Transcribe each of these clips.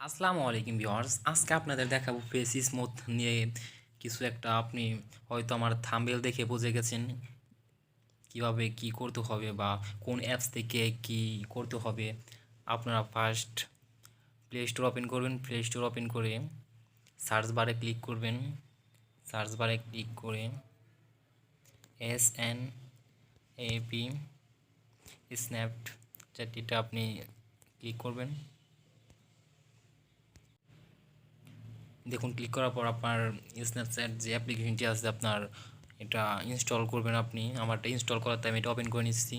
আসসালামু আলাইকুম ভিউয়ার্স, আজকে আপনাদের দেখাবো ফেস স্মুথ নিয়ে কিছু একটা। আপনি হয়তো আমার থাম্বনেল দেখে বুঝে গেছেন কিভাবে কি করতে হবে বা কোন অ্যাপস থেকে কি করতে হবে। আপনারা ফার্স্ট প্লে স্টোর ওপেন করবেন। প্লে স্টোর ওপেন করে সার্চ বারে ক্লিক করবেন। সার্চ বারে ক্লিক করে SNAP স্ন্যাপচ্যাট আপনি ক্লিক করবেন। দেখুন, ক্লিক করার পর আপনার স্ন্যাপচ্যাট যে অ্যাপ্লিকেশনটি আছে আপনার এটা ইনস্টল করবেন। আপনি আমারটা ইনস্টল করাতে আমি এটা ওপেন করে নিচ্ছি।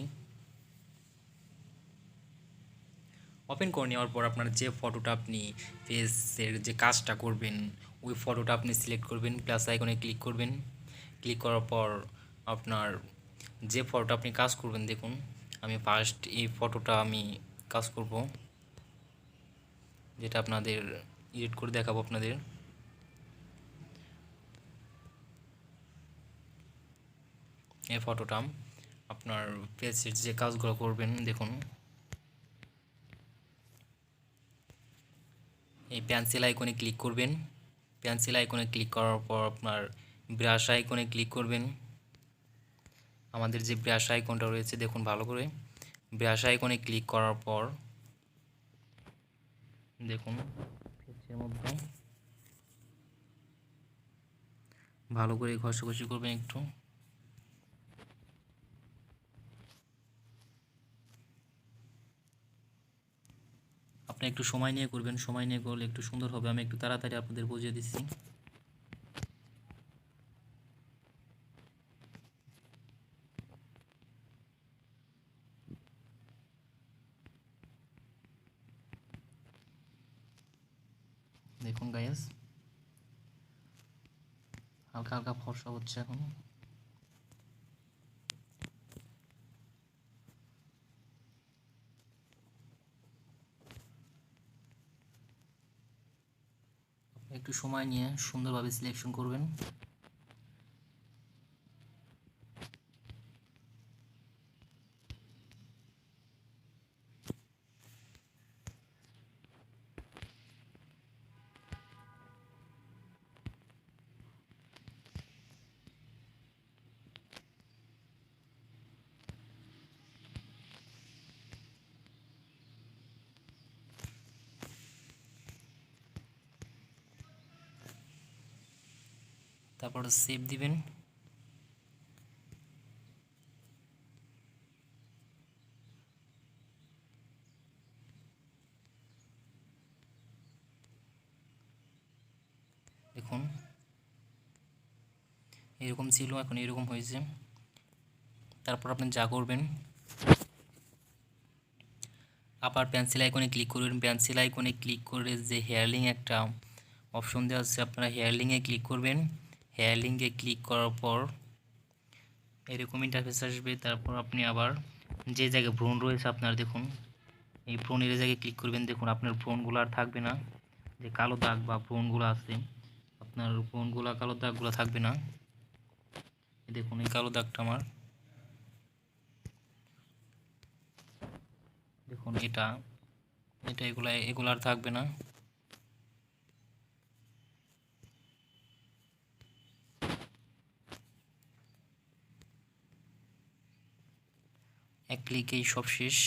ওপেন করে নেওয়ার পর আপনার যে ফটোটা আপনি ফেসের যে কাজটা করবেন ওই ফটোটা আপনি সিলেক্ট করবেন, প্লাস আইকনে ক্লিক করবেন। ক্লিক করার পর আপনার যে ফটোটা আপনি কাজ করবেন, দেখুন আমি ফার্স্ট এই ফটোটা আমি কাজ করব, যেটা আপনাদের এডিট করে দেখাবো আপনাদের। এই ফটোটা আপনার ফেসের যে কাজগুলো করবেন, দেখুন এই পেন্সিল আইকনে ক্লিক করবেন। পেন্সিল আইকনে ক্লিক করার পর আপনার ব্রাশ আইকনে ক্লিক করবেন। আমাদের যে ব্রাশ আইকনটা রয়েছে দেখুন ভালো করে, ব্রাশ আইকনে ক্লিক করার পর দেখুন ফেসের মধ্যে ভালো করে ঘষাঘষি করবেন একটু। আপনি একটু সময় নিয়ে করবেন, সময় নিয়ে করলে একটু সুন্দর হবে। আমি একটু তাড়াতাড়ি আপনাদের বুঝিয়ে দিচ্ছি। দেখুন গাইস, হালকা হালকা ফর্সা হচ্ছে এখন। একটু সময় নিয়ে সুন্দরভাবে সিলেকশন করবেন। তারপর সেভ দিবেন। দেখুন এরকম ছিল, এখন এরকম হয়েছে। তারপর আপনি যা করবেন, আবার পেন্সিল আইকনে ক্লিক করবেন। পেন্সিল আইকনে ক্লিক করে যে হেয়ারলিং একটা অপশন দেওয়া আছে, আপনারা হেয়ারলিংয়ে ক্লিক করবেন। হেয়ারলিংয়ে ক্লিক করার পর এরকম ইন্টারফেস আসবে। তারপর আপনি আবার যে জায়গায় ব্রণ রয়েছে আপনার, দেখুন এই ব্রণের জায়গায় ক্লিক করবেন। দেখুন আপনার ব্রণগুলো আর থাকবে না, যে কালো দাগ বা ব্রণগুলো আছে আপনার ব্রণগুলো, কালো দাগগুলো থাকবে না। দেখুন এই কালো দাগটা আমার, দেখুন এটা এটা এগুলো আর থাকবে না। এক ক্লিকেই সব শেষ।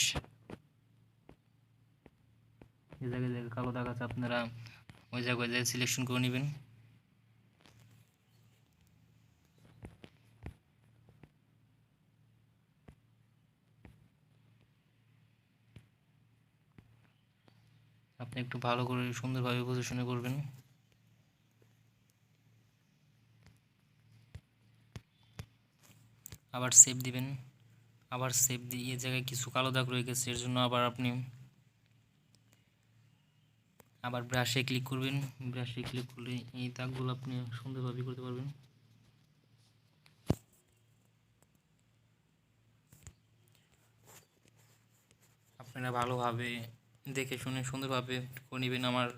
যে জায়গায় জায়গায় কালো দাগ আছে আপনারা ওই জায়গায় সিলেকশন করে নেবেন। আপনি একটু ভালো করে সুন্দরভাবে পজিশনে করবেন। আবার সেভ দিবেন। আবার সেভ দিয়ে এই জায়গায় কিছু কালো দাগ রয়ে গেছে, এর জন্য আবার আপনি আবার ব্রাশে ক্লিক করবেন। ব্রাশে ক্লিক করলে এই দাগগুলো আপনি সুন্দরভাবে করতে পারবেন। আপনারা ভালোভাবে দেখে শুনে সুন্দরভাবে করে নেবেন। আমার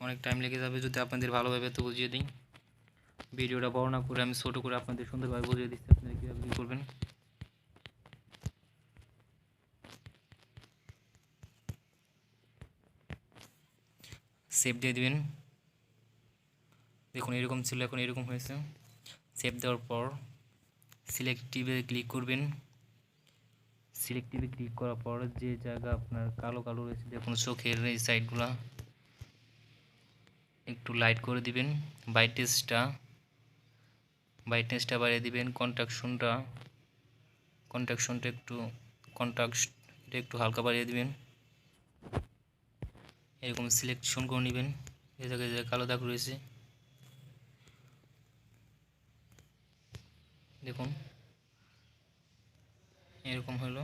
অনেক টাইম লেগে যাবে যদি আপনাদের ভালোভাবে তো বুঝিয়ে দিই। ভিডিওটা বড় না করে আমি ছোট করে আপনাদের সুন্দরভাবে বুঝিয়ে দিচ্ছি আপনারা কীভাবে কী করবেন। সেভ দিয়ে দিবেন। দেখুন এরকম ছিল, এখন এরকম হয়েছে। সেভ দেওয়ার পর সিলেক্টিভে ক্লিক করবেন। সিলেক্টিভে ক্লিক করার পর যে জায়গা আপনার কালো কালো রয়েছে, দেখুন চোখের এই সাইডগুলো একটু লাইট করে দিবেন। ব্রাইটনেসটা বাড়িয়ে দিবেন। কন্ট্রাক্টটা একটু হালকা বাড়িয়ে দিবেন। এরকম সিলেকশন করে নেবেন। এই জায়গায় যে কালো দাগ রয়েছে দেখুন এরকম হলো।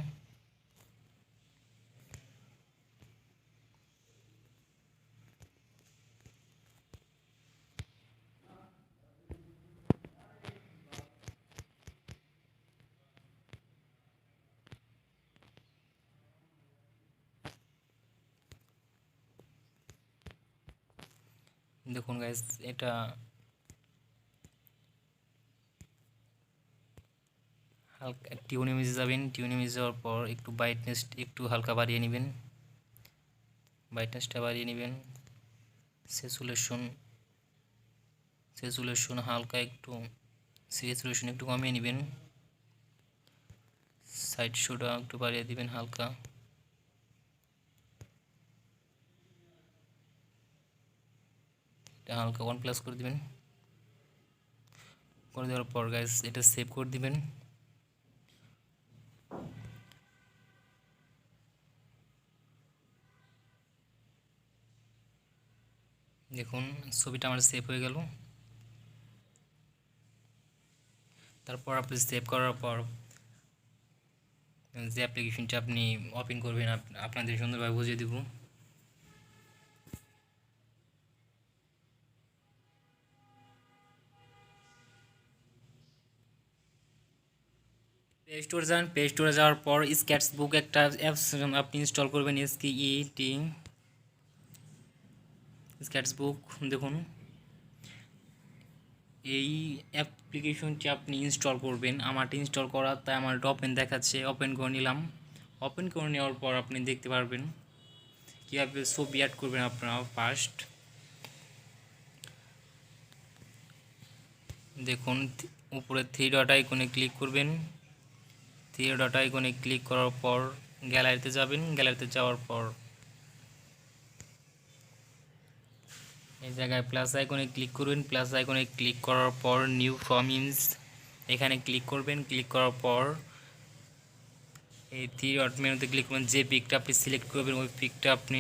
দেখুন গাইস, এটা হালকা টিউন ইমেজে যাবেন। টিউন ইমেজে যাওয়ার পর একটু ব্রাইটনেস একটু হালকা বাড়িয়ে নেবেন। স্যাচুরেশন হালকা একটু স্যাচুরেশন একটু কমিয়ে নেবেন। সাইড শোটা একটু বাড়িয়ে দিবেন হালকা। এটা হালকা 1+ করে দিবেন। করে দেওয়ার পর গাইস এটা সেভ করে দিবেন। দেখুন ছবিটা আমার সেভ হয়ে গেল। তারপর আপনি সেভ করার পর যে অ্যাপ্লিকেশনটা আপনি ওপেন করবেন আপনাদের সুন্দরভাবে বুঝিয়ে দেব। প্লে স্টোরে যাওয়ার পর স্কেচবুক একটা অ্যাপস আপনি ইনস্টল করবেন। স্কেচবুক। দেখুন এই অ্যাপ্লিকেশনটি আপনি ইনস্টল করবেন। আমারটি ইনস্টল করা, তাই আমার ওপেন দেখাচ্ছে। ওপেন করে নিলাম। ওপেন করে নেওয়ার পর আপনি দেখতে পারবেন কীভাবে ছবি অ্যাড করবেন। আপনারা ফার্স্ট দেখুন উপরে থ্রি ডট আইকনে ক্লিক করবেন। থ্রি ডট আইকনে ক্লিক করার পর গ্যালারিতে যাবেন। গ্যালারিতে যাওয়ার পর এই জায়গায় প্লাস আইকনে ক্লিক করবেন। প্লাস আইকনে ক্লিক করার পর নিউ ফ্রম ইমেজ এখানে ক্লিক করবেন। ক্লিক করার পর এই থ্রি ডট মেনুতে ক্লিক করবেন। যে পিকটা আপনি সিলেক্ট করবেন ওই পিকটা আপনি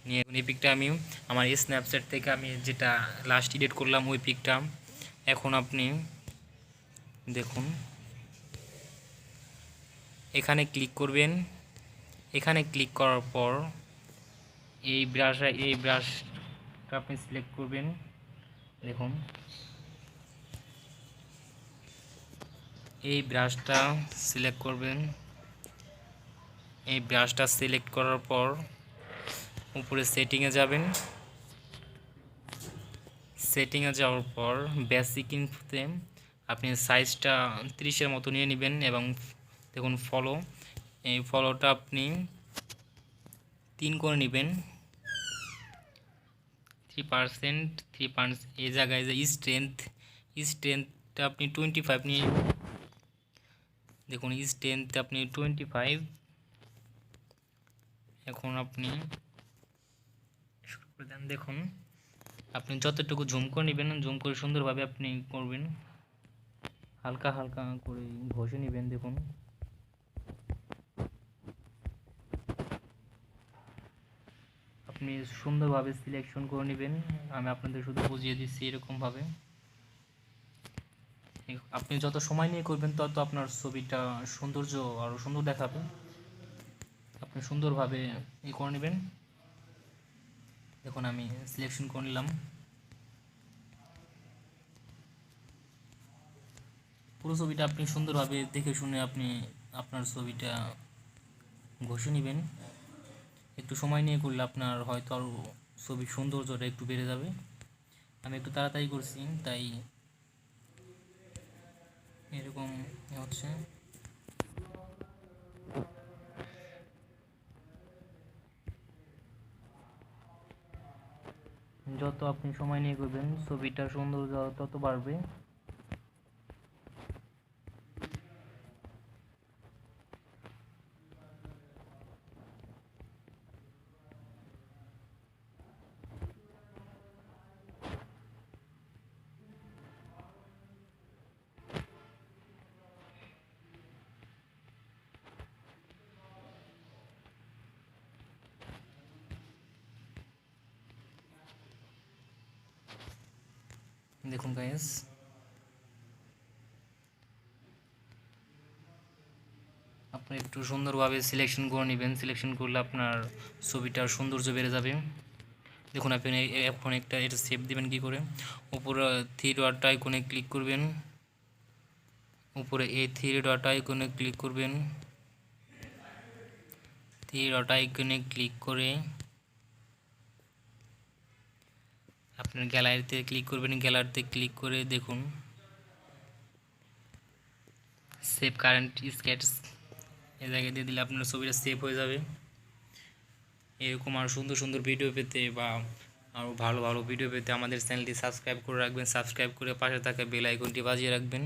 নিয়ে, এই পিকটা আমি আমার স্ন্যাপচ্যাট থেকে আমি যেটা লাস্ট এডিট করলাম ওই পিকটা এখন আপনি দেখুন এখানে ক্লিক করবেন। এখানে ক্লিক করার পর এই ব্রাশটা আপনি সিলেক্ট করবেন। দেখুন এই ব্রাশটা সিলেক্ট করবেন। এই ব্রাশটা সিলেক্ট করার পর উপরে সেটিংয়ে যাবেন। সেটিংয়ে যাওয়ার পর বেসিক ইনফোতে আপনি সাইজটা 30-এর মতো নিয়ে নেবেন এবং দেখুন এই ফলোটা আপনি 3 করে নেবেন। 3%। এই জায়গায় যে স্ট্রেংথটা আপনি 25 নিয়ে দেখুন স্ট্রেংথ আপনি 25। এখন আপনি শুরু করে দেন। দেখুন আপনি যতটুকু জুম করে নেবেন, জুম করে সুন্দরভাবে আপনি করবেন। হালকা হালকা করে ঘষে নেবেন। দেখুন আপনি সুন্দরভাবে সিলেকশন করে নেবেন। আমি আপনাদের শুধু বুঝিয়ে দিচ্ছি এরকমভাবে। আপনি যত সময় নিয়ে করবেন তত আপনার ছবিটা সৌন্দর্য আরও সুন্দর দেখাবে। আপনি সুন্দরভাবে করে নেবেন। দেখুন আমি সিলেকশন করে নিলাম। পুরো ছবিটা আপনি সুন্দরভাবে দেখে শুনে আপনি আপনার ছবিটা ঘষে নেবেন। একটু সময় নিয়ে করলে আপনার হয়তো আরও ছবির সৌন্দর্যটা একটু বেড়ে যাবে। আমি একটু তাড়াতাড়ি করছি তাই এরকম হচ্ছে। যত আপনি সময় নিয়ে করবেন ছবিটা সুন্দর তত বাড়বে। দেখুন গাইস, আপনি একটু সুন্দরভাবে সিলেকশন করে নেবেন। সিলেকশন করলে আপনার ছবিটার সৌন্দর্য বেড়ে যাবে। দেখুন আপনি এখন এটা সেভ দেবেন কী করে, উপরে থ্রি ডট আইকনে ক্লিক করবেন, উপরে এই থ্রি ডট আইকনে ক্লিক করবেন। থ্রি ডট আইকনে ক্লিক করে আপনার গ্যালারিতে ক্লিক করবেন। গ্যালারিতে ক্লিক করে দেখুন সেভ কারেন্ট স্কেচ এই জায়গায় দিয়ে দিলে আপনার ছবিটা সেভ হয়ে যাবে। এরকম আরও সুন্দর সুন্দর ভিডিও পেতে বা আরও ভালো ভালো ভিডিও পেতে আমাদের চ্যানেলটি সাবস্ক্রাইব করে রাখবেন। সাবস্ক্রাইব করে পাশে থাকা বেল আইকনটি বাজিয়ে রাখবেন।